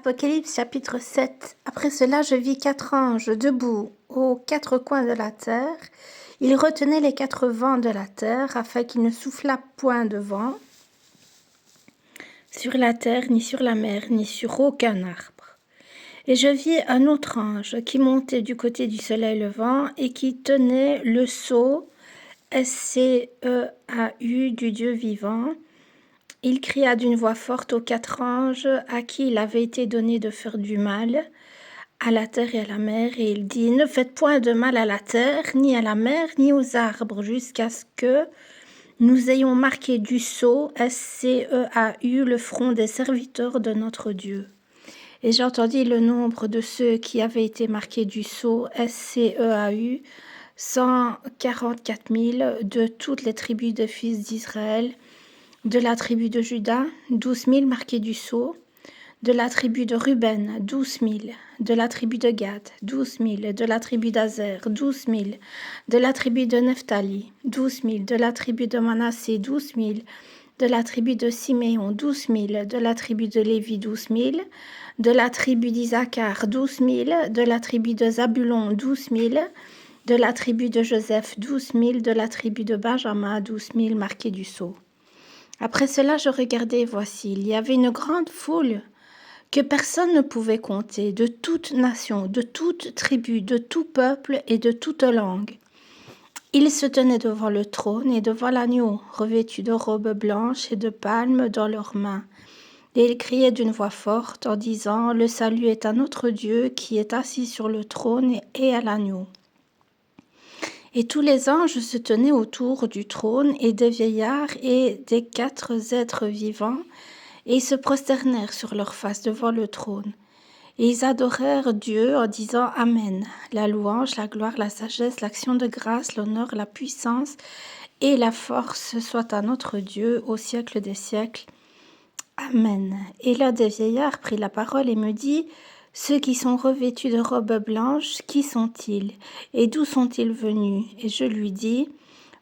Apocalypse chapitre 7. Après cela, je vis 4 anges debout aux 4 coins de la terre. Ils retenaient les 4 vents de la terre afin qu'il ne soufflât point de vent sur la terre, ni sur la mer, ni sur aucun arbre. Et je vis un autre ange qui montait du côté du soleil levant et qui tenait le sceau S-C-E-A-U du Dieu vivant. Il cria d'une voix forte aux 4 anges à qui il avait été donné de faire du mal à la terre et à la mer, et il dit: ne faites point de mal à la terre, ni à la mer, ni aux arbres, jusqu'à ce que nous ayons marqué du sceau S-C-E-A-U le front des serviteurs de notre Dieu. Et j'entendis le nombre de ceux qui avaient été marqués du sceau S-C-E-A-U, 144 000 de toutes les tribus des fils d'Israël. De la tribu de Juda, 12 000 marqués du sceau. De la tribu de Ruben, 12 000. De la tribu de Gad, 12 000. De la tribu d'Azer, 12 000. De la tribu de Nephtali, 12 000. De la tribu de Manassé, 12 000. De la tribu de Siméon, 12 000. De la tribu de Lévi, 12 000. De la tribu d'Isaacar, 12 000. De la tribu de Zabulon, 12 000. De la tribu de Joseph, 12 000. De la tribu de Benjamin, 12 000 marqués du sceau. Après cela, je regardai, voici, il y avait une grande foule que personne ne pouvait compter, de toute nation, de toute tribu, de tout peuple et de toute langue. Ils se tenaient devant le trône et devant l'agneau, revêtus de robes blanches et de palmes dans leurs mains. Et ils criaient d'une voix forte en disant: le salut est à notre Dieu qui est assis sur le trône et à l'agneau. Et tous les anges se tenaient autour du trône et des vieillards et des 4 êtres vivants, et ils se prosternèrent sur leur face devant le trône. Et ils adorèrent Dieu en disant: Amen. La louange, la gloire, la sagesse, l'action de grâce, l'honneur, la puissance et la force soient à notre Dieu au siècle des siècles. Amen. Et l'un des vieillards prit la parole et me dit: ceux qui sont revêtus de robes blanches, qui sont-ils? Et d'où sont-ils venus? Et je lui dis: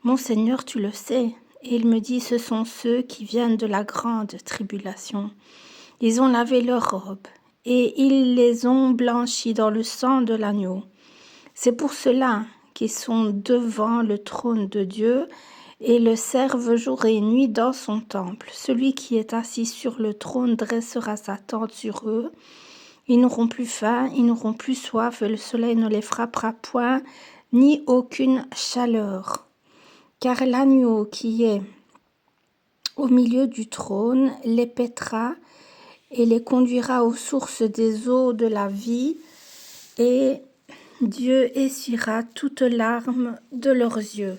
mon Seigneur, tu le sais. Et il me dit: ce sont ceux qui viennent de la grande tribulation. Ils ont lavé leurs robes, et ils les ont blanchies dans le sang de l'agneau. C'est pour cela qu'ils sont devant le trône de Dieu, et le servent jour et nuit dans son temple. Celui qui est assis sur le trône dressera sa tente sur eux. Ils n'auront plus faim, ils n'auront plus soif, et le soleil ne les frappera point, ni aucune chaleur. Car l'agneau qui est au milieu du trône les paîtra et les conduira aux sources des eaux de la vie, et Dieu essuiera toute larme de leurs yeux.